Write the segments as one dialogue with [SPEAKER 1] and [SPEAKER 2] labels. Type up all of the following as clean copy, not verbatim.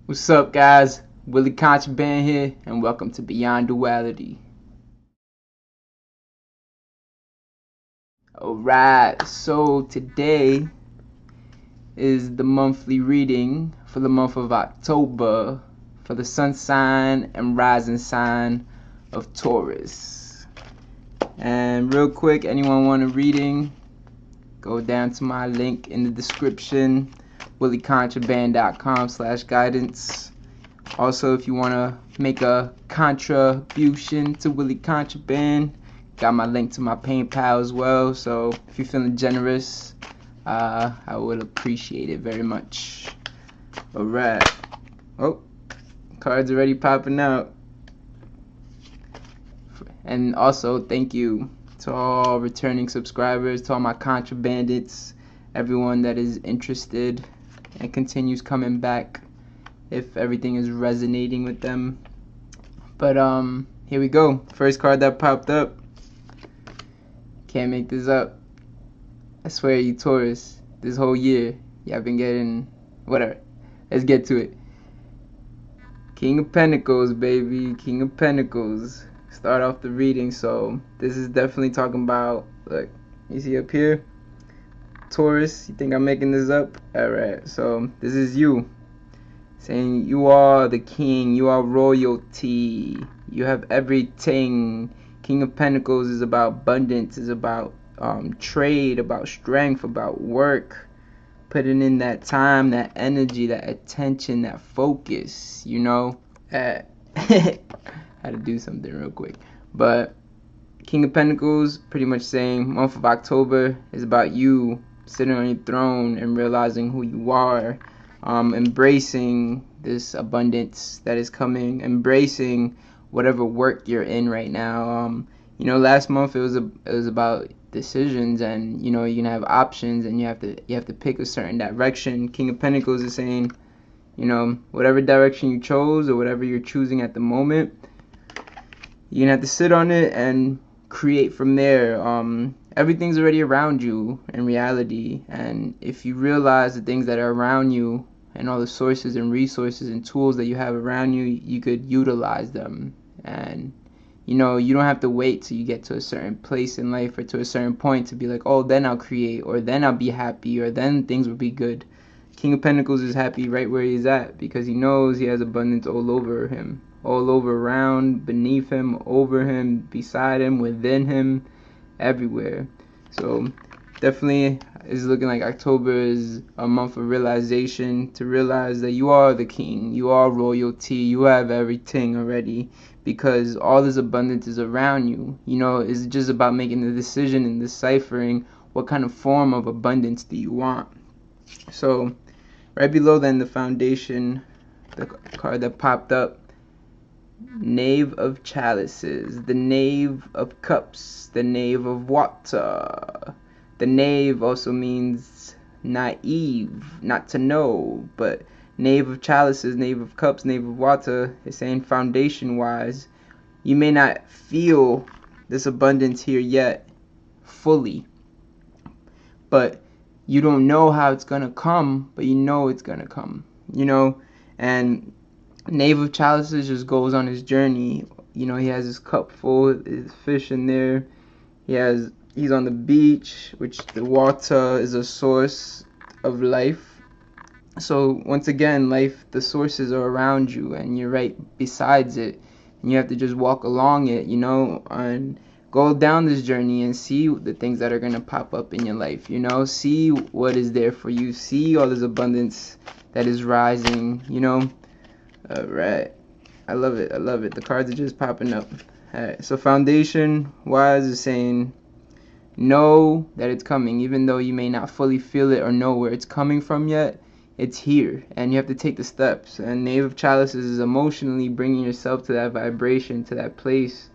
[SPEAKER 1] What's up, guys? Willie Contraband here, and welcome to Beyond Duality. Alright, so today is the monthly reading for the month of October for the sun sign and rising sign of Taurus. And real quick, anyone want a reading? Go down to my link in the description, williecontraband.com/guidance. Also, if you want to make a contribution to Willie Contraband, got my link to my PayPal as well. So if you're feeling generous, I would appreciate it very much. Alright. Oh, cards already popping out. And also, thank you to all returning subscribers, to all my contrabandits, everyone that is interested and continues coming back if everything is resonating with them. But here we go. First card that popped up. Can't make this up. I swear, you Taurus, this whole year y'all been getting whatever. Let's get to it. King of Pentacles, baby. King of Pentacles. Start off the reading. So this is definitely talking about, look, you see up here, Taurus. You think I'm making this up? Alright, so this is you. Saying you are the king, you are royalty, you have everything. King of Pentacles is about abundance, is about trade, about strength, about work, putting in that time, that energy, that attention, that focus, you know. Had to do something real quick. But King of Pentacles, pretty much saying month of October is about you sitting on your throne and realizing who you are. Embracing this abundance that is coming, embracing whatever work you're in right now. You know, last month it was about decisions, and you know, you can have options, and you have to pick a certain direction. King of Pentacles is saying, you know, whatever direction you chose or whatever you're choosing at the moment, you're gonna have to sit on it and create from there. Everything's already around you in reality, and if you realize the things that are around you and all the sources and resources and tools that you have around you, you could utilize them. And you know, you don't have to wait till you get to a certain place in life or to a certain point to be like, oh, then I'll create, or then I'll be happy, or then things will be good. King of Pentacles is happy right where he's at because he knows he has abundance all over him, all over, around, beneath him, over him, beside him, within him, everywhere. So definitely is looking like October is a month of realization, to realize that you are the king, you are royalty, you have everything already, because all this abundance is around you. You know, it's just about making the decision and deciphering what kind of form of abundance do you want. So right below then, the foundation, the card that popped up, Knave of Chalices, the Knave of Cups, the Knave of Water. The Knave also means naive, not to know, but Knave of Chalices, Knave of Cups, Knave of Water is saying foundation-wise, you may not feel this abundance here yet fully, but you don't know how it's gonna come, but you know it's gonna come, you know. And Knave of Chalices just goes on his journey. You know, he has his cup full, his fish in there. He's on the beach, which the water is a source of life. So once again, life, the sources are around you, and you're right besides it. And you have to just walk along it, you know, and go down this journey and see the things that are gonna pop up in your life. You know, see what is there for you. See all this abundance that is rising. You know. Alright, I love it, I love it. The cards are just popping up. Alright, so foundation wise is saying know that it's coming, even though you may not fully feel it or know where it's coming from yet. It's here, and you have to take the steps. And Knave of Chalices is emotionally bringing yourself to that vibration, to that place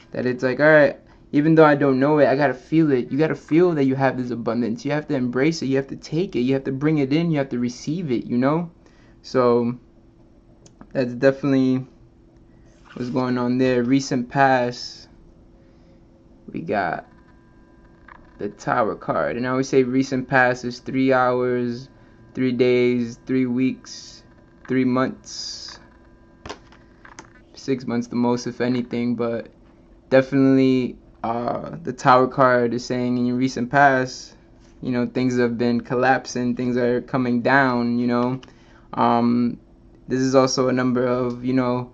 [SPEAKER 1] that it's like, alright, even though I don't know it, I gotta feel it. You gotta feel that you have this abundance. You have to embrace it, you have to take it, you have to bring it in, you have to receive it, you know. So that's definitely what's going on there. Recent past, we got the Tower card, and I always say recent past is 3 hours, 3 days, 3 weeks, 3 months, 6 months the most, if anything. But definitely the Tower card is saying in your recent past, you know, things have been collapsing, things are coming down, you know. This is also a number of, you know,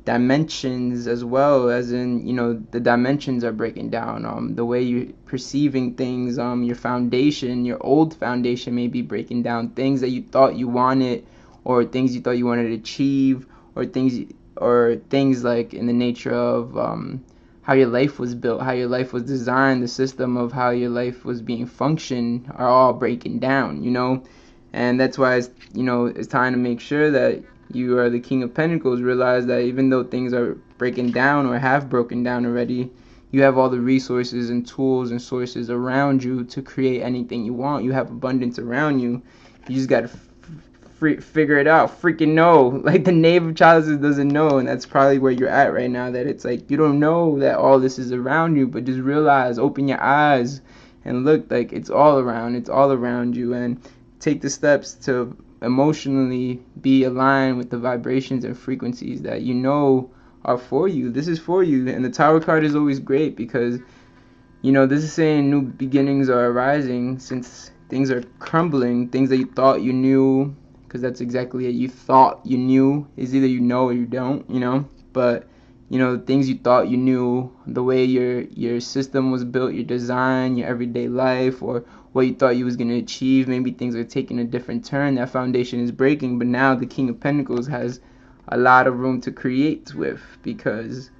[SPEAKER 1] dimensions as well, as in, you know, the dimensions are breaking down. The way you're perceiving things, your foundation, your old foundation may be breaking down. Things that you thought you wanted, or things you thought you wanted to achieve, or things like in the nature of how your life was built, how your life was designed, the system of how your life was being functioned are all breaking down, you know. And that's why it's, you know, it's time to make sure that you are the King of Pentacles. Realize that even though things are breaking down or have broken down already, you have all the resources and tools and sources around you to create anything you want. You have abundance around you. You just got to figure it out. Freaking know. Like the Knave of Chalices doesn't know, and that's probably where you're at right now. That it's like you don't know that all this is around you, but just realize, open your eyes and look, like it's all around. It's all around you, and take the steps to emotionally be aligned with the vibrations and frequencies that you know are for you. This is for you. And the Tower card is always great because, you know, this is saying new beginnings are arising since things are crumbling. Things that you thought you knew, because that's exactly it. You thought you knew is either you know or you don't, you know. But, you know, things you thought you knew, the way your system was built, your design, your everyday life, or what you thought you was going to achieve, maybe things are taking a different turn. That foundation is breaking, but now the King of Pentacles has a lot of room to create with, because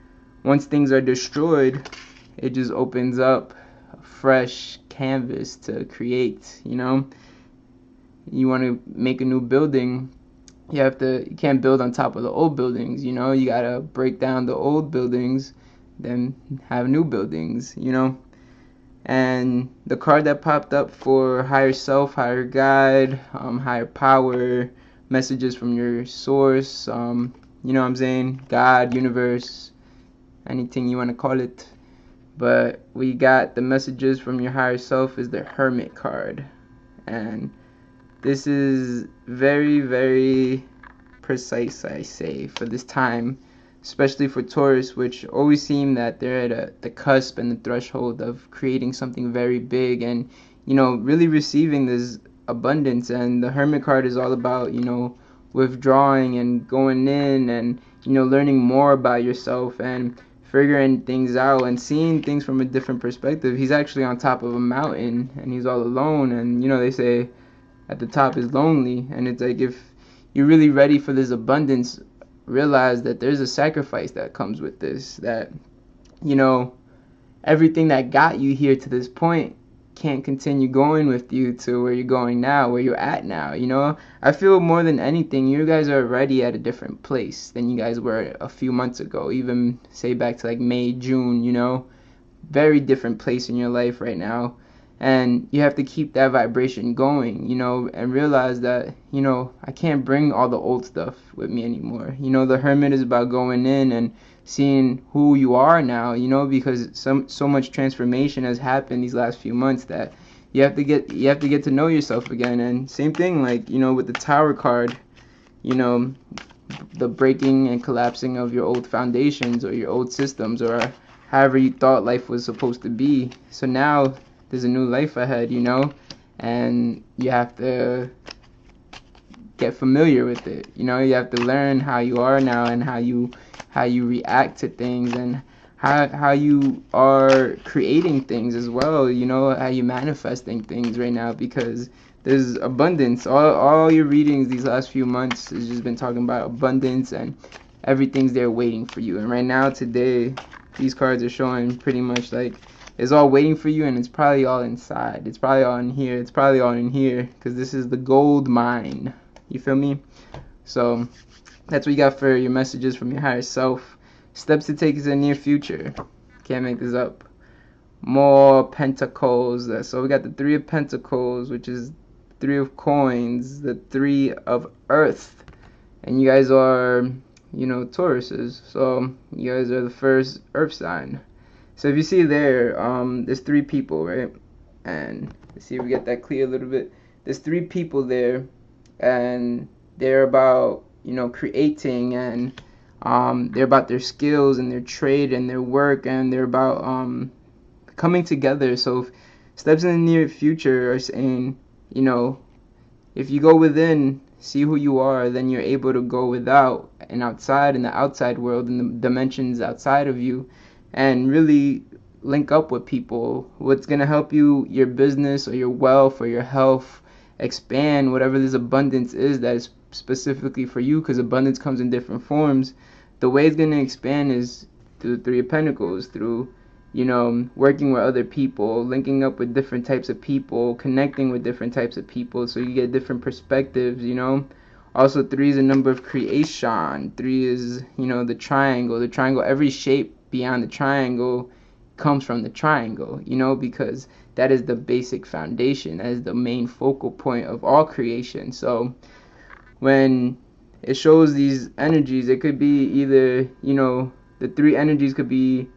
[SPEAKER 1] once things are destroyed, it just opens up a fresh canvas to create, you know. You want to make a new building, you can't build on top of the old buildings, you know. You got to break down the old buildings, then have new buildings, you know. And the card that popped up for higher self, higher guide, higher power, messages from your source, you know what I'm saying, God, universe, anything you want to call it. But we got the messages from your higher self is the Hermit card. And this is very, very precise, I say, for this time, especially for Taurus, which always seem that they're at the cusp and the threshold of creating something very big and, you know, really receiving this abundance. And the Hermit card is all about, you know, withdrawing and going in and, you know, learning more about yourself and figuring things out and seeing things from a different perspective. He's actually on top of a mountain and he's all alone, and, you know, they say at the top is lonely. And it's like, if you're really ready for this abundance, realize that there's a sacrifice that comes with this, that, you know, everything that got you here to this point can't continue going with you to where you're going now, where you're at now, you know. I feel more than anything, you guys are already at a different place than you guys were a few months ago, even say back to like May, June, you know. Very different place in your life right now. And you have to keep that vibration going, you know, and realize that, you know, I can't bring all the old stuff with me anymore. You know, the Hermit is about going in and seeing who you are now, you know, because so much transformation has happened these last few months that you have to get to know yourself again. And same thing, like, you know, with the Tower card, you know, the breaking and collapsing of your old foundations or your old systems or however you thought life was supposed to be. So now there's a new life ahead, you know, and you have to get familiar with it. You know, you have to learn how you are now and how you react to things and how you are creating things as well, you know, how you manifesting things right now, because there's abundance. All your readings these last few months has just been talking about abundance and everything's there waiting for you. And right now, today, these cards are showing pretty much like it's all waiting for you, and it's probably all inside. It's probably all in here. It's probably all in here, because this is the gold mine. You feel me? So that's what you got for your messages from your higher self. Steps to take in the near future. Can't make this up. More pentacles. So we got the Three of Pentacles, which is Three of Coins, the Three of Earth. And you guys are, you know, Tauruses. So you guys are the first Earth sign. So if you see there, there's three people, right? And let's see if we get that clear a little bit. There's three people there, and they're about, you know, creating, and they're about their skills and their trade and their work, and they're about coming together. So steps in the near future are saying, you know, if you go within, see who you are, then you're able to go without and outside, in the outside world, in the dimensions outside of you, and really link up with people. What's going to help you, your business or your wealth or your health, expand, whatever this abundance is that is specifically for you, because abundance comes in different forms. The way it's going to expand is through the Three of Pentacles, through, you know, working with other people, linking up with different types of people, connecting with different types of people, so you get different perspectives, you know. Also, 3 is a number of creation. 3 is, you know, the triangle. Every shape beyond the triangle comes from the triangle, you know, because that is the basic foundation, that is the main focal point of all creation. So when it shows these energies, it could be either, you know, the 3 energies could be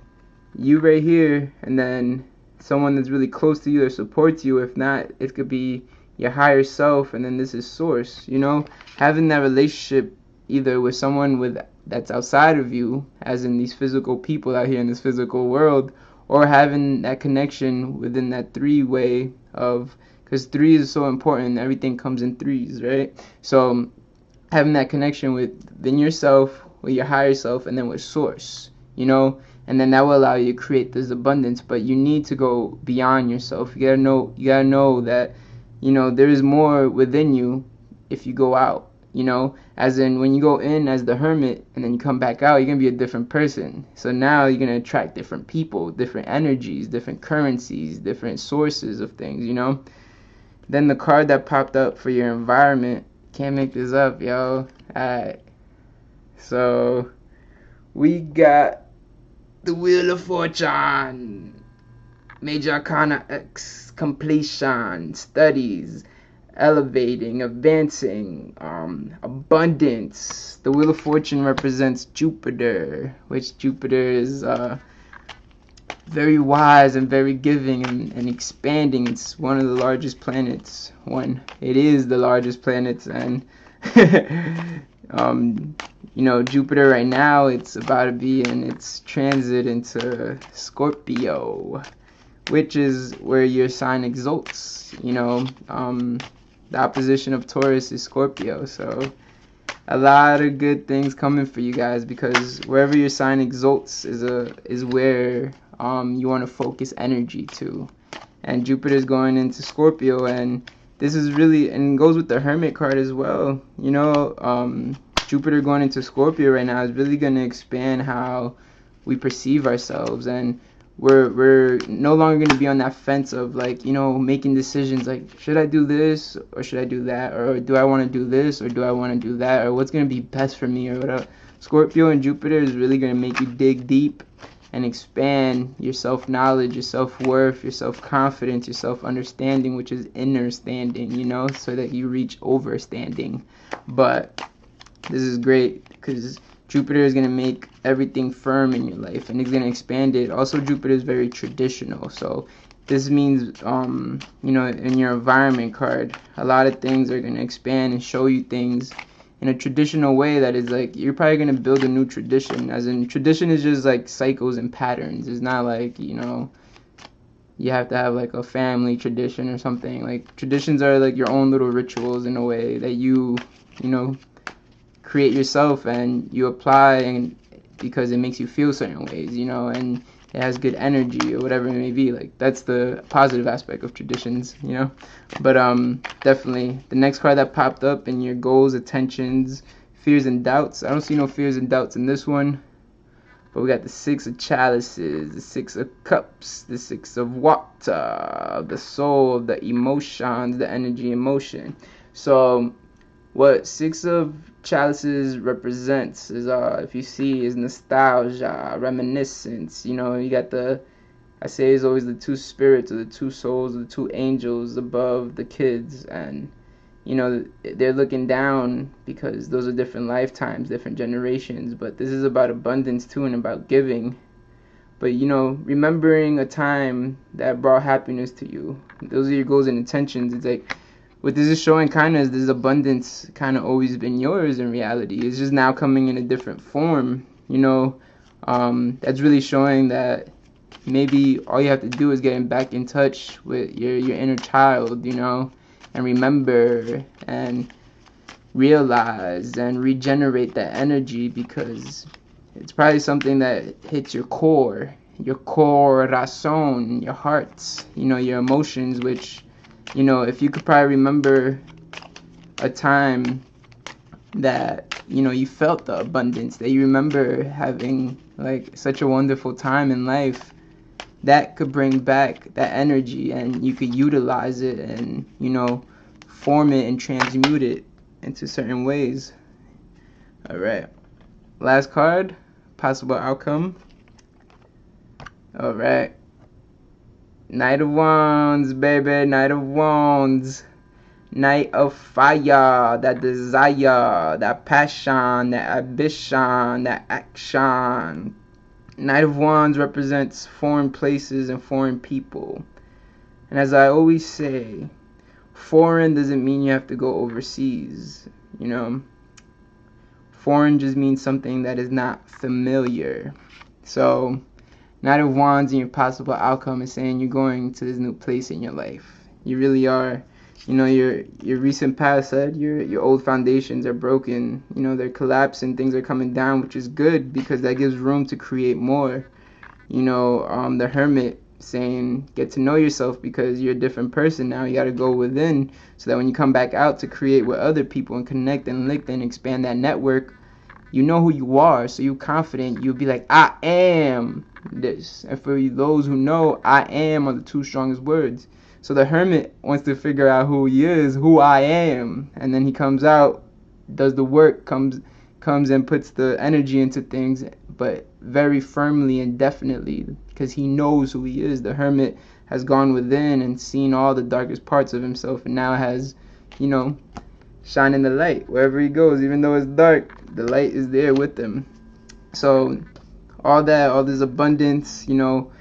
[SPEAKER 1] you right here, and then someone that's really close to you or supports you. If not, it could be your higher self, and then this is source, you know. Having that relationship either with someone that's outside of you, as in these physical people out here in this physical world, or having that connection within that 3-way of, because 3 is so important, everything comes in 3s, right? So having that connection within yourself, with your higher self, and then with source, you know. And then that will allow you to create this abundance. But you need to go beyond yourself. You gotta know that, you know, there is more within you if you go out, you know. As in, when you go in as the hermit and then you come back out, you're gonna be a different person. So now you're gonna attract different people, different energies, different currencies, different sources of things, you know. Then the card that popped up for your environment, can't make this up, yo. Alright, so we got the Wheel of Fortune, Major Arcana X, completion, studies, elevating, advancing, abundance. The Wheel of Fortune represents Jupiter, which Jupiter is very wise and very giving and expanding. It's one of the largest planets. It is the largest planet, and you know, Jupiter right now, it's about to be in its transit into Scorpio, which is where your sign exalts, you know. The opposition of Taurus is Scorpio, so a lot of good things coming for you guys, because wherever your sign exalts is where you want to focus energy to. And Jupiter's going into Scorpio, and this is really, and goes with the Hermit card as well, you know. Jupiter going into Scorpio right now is really going to expand how we perceive ourselves, and we're no longer going to be on that fence of, like, you know, making decisions like, should I do this or should I do that, or do I want to do this or do I want to do that, or what's going to be best for me, or whatever. Scorpio and Jupiter is really going to make you dig deep and expand your self-knowledge, your self-worth, your self-confidence, your self-understanding, which is inner standing, you know, so that you reach overstanding. But this is great because Jupiter is going to make everything firm in your life, and it's going to expand it. Also, Jupiter is very traditional, so this means, you know, in your environment card, a lot of things are going to expand and show you things in a traditional way that is like, you're probably going to build a new tradition. As in, tradition is just like cycles and patterns. It's not like, you know, you have to have like a family tradition or something. Like, traditions are like your own little rituals in a way that you know, create yourself and you apply, and because it makes you feel certain ways, you know, and it has good energy or whatever it may be. Like, that's the positive aspect of traditions, you know. But definitely the next card that popped up in your goals, attentions, fears and doubts, I don't see no fears and doubts in this one. But we got the 6 of chalices, the 6 of cups, the 6 of water, the soul, the emotions, the energy, emotion. So what 6 of chalices represents is, if you see, is nostalgia, reminiscence. You know, you got I say it's always the 2 spirits, or the 2 souls, or the 2 angels above the kids, and, you know, they're looking down because those are different lifetimes, different generations. But this is about abundance too, and about giving. But, you know, remembering a time that brought happiness to you. Those are your goals and intentions. It's like, what this is showing kind of is this abundance kind of always been yours in reality. It's just now coming in a different form, you know. That's really showing that maybe all you have to do is getting back in touch with your inner child, you know, and remember and realize and regenerate that energy, because it's probably something that hits your corazon, your heart, you know, your emotions, which, you know, if you could probably remember a time that, you know, you felt the abundance, that you remember having like such a wonderful time in life, that could bring back that energy and you could utilize it and, you know, form it and transmute it into certain ways. All right, last card, possible outcome. All right, Knight of Wands, baby, Knight of Wands. Knight of fire, that desire, that passion, that ambition, that action. Knight of Wands represents foreign places and foreign people. And as I always say, foreign doesn't mean you have to go overseas, you know. Foreign just means something that is not familiar. So, Knight of Wands and your possible outcome is saying you're going to this new place in your life. You really are. You know, your recent past said your old foundations are broken. You know, they're collapsing, things are coming down, which is good because that gives room to create more. You know, the Hermit saying get to know yourself because you're a different person now. You got to go within so that when you come back out to create with other people and connect and link and expand that network, you know who you are, so you're confident. You'll be like, I am this. And for those who know, I am are the two strongest words. So the Hermit wants to figure out who he is, who I am, and then he comes out, does the work, comes and puts the energy into things, but very firmly and definitely, because he knows who he is. The Hermit has gone within and seen all the darkest parts of himself, and now has, you know, shining the light wherever he goes. Even though it's dark, the light is there with him. So all this abundance, you know,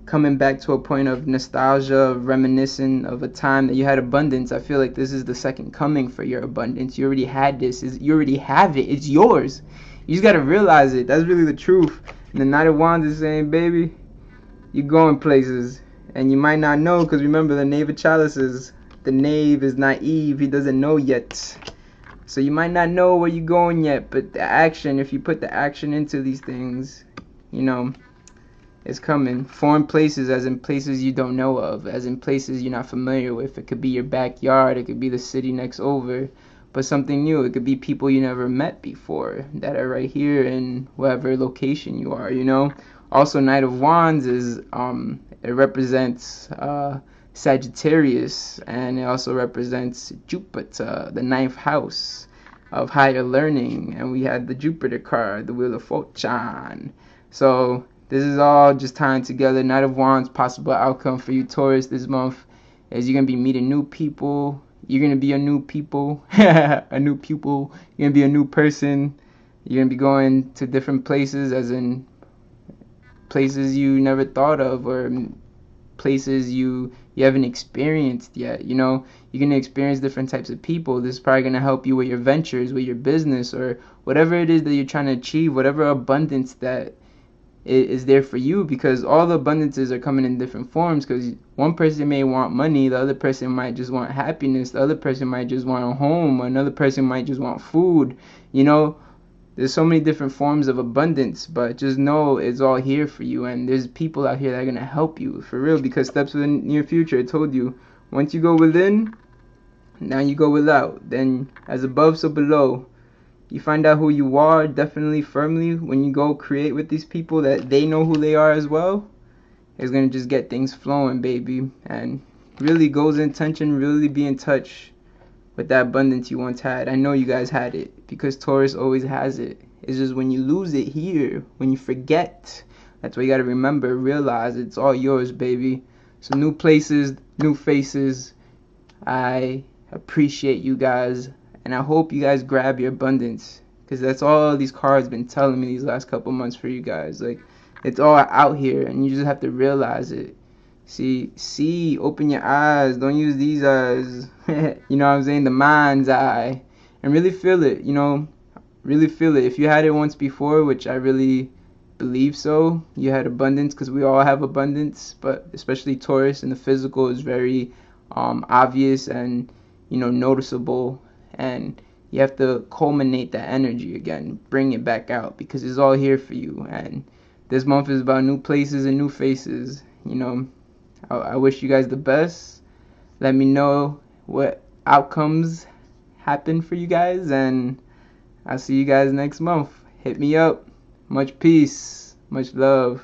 [SPEAKER 1] coming back to a point of nostalgia, of reminiscing of a time that you had abundance. I feel like this is the second coming for your abundance. You already had this. You already have it. It's yours. You just got to realize it. That's really the truth. And the Knight of Wands is saying, baby, you're going places. And you might not know, because remember the Knave of Chalices. The Knave is naive. He doesn't know yet. So you might not know where you're going yet. But the action, if you put the action into these things, you know, it's coming. Foreign places, as in places you don't know of, as in places you're not familiar with. It could be your backyard, it could be the city next over, but something new. It could be people you never met before that are right here in whatever location you are, you know. Also, Knight of Wands is it represents Sagittarius, and it also represents Jupiter, the 9th house of higher learning. And we had the Jupiter card, the Wheel of Fortune. So this is all just tying together. Knight of Wands, possible outcome for you, Taurus, this month is you're going to be meeting new people. You're going to be a new people. A new pupil. You're going to be a new person. You're going to be going to different places, as in places you never thought of, or places you haven't experienced yet. You know, you're going to experience different types of people. This is probably going to help you with your ventures, with your business, or whatever it is that you're trying to achieve, whatever abundance that is there for you, because all the abundances are coming in different forms. Because one person may want money, the other person might just want happiness, the other person might just want a home, another person might just want food. You know, there's so many different forms of abundance, but just know it's all here for you, and there's people out here that are going to help you for real, because steps in the near future, I told you, once you go within, now you go without. Then as above, so below. You find out who you are definitely firmly when you go create with these people, that they know who they are as well. It's going to just get things flowing, baby. And really goals in intention, really be in touch with that abundance you once had. I know you guys had it, because Taurus always has it. It's just when you lose it here, when you forget, that's what you got to remember, realize it's all yours, baby. So new places, new faces. I appreciate you guys. And I hope you guys grab your abundance, because that's all these cards been telling me these last couple months for you guys. Like, it's all out here, and you just have to realize it. See, open your eyes. Don't use these eyes. You know what I'm saying? The mind's eye. And really feel it, you know? Really feel it. If you had it once before, which I really believe so, you had abundance, because we all have abundance, but especially Taurus, and the physical is very obvious and, you know, noticeable. And you have to culminate that energy again, bring it back out, because it's all here for you. And this month is about new places and new faces, you know. I wish you guys the best. Let me know what outcomes happen for you guys, and I'll see you guys next month. Hit me up. Much peace, much love.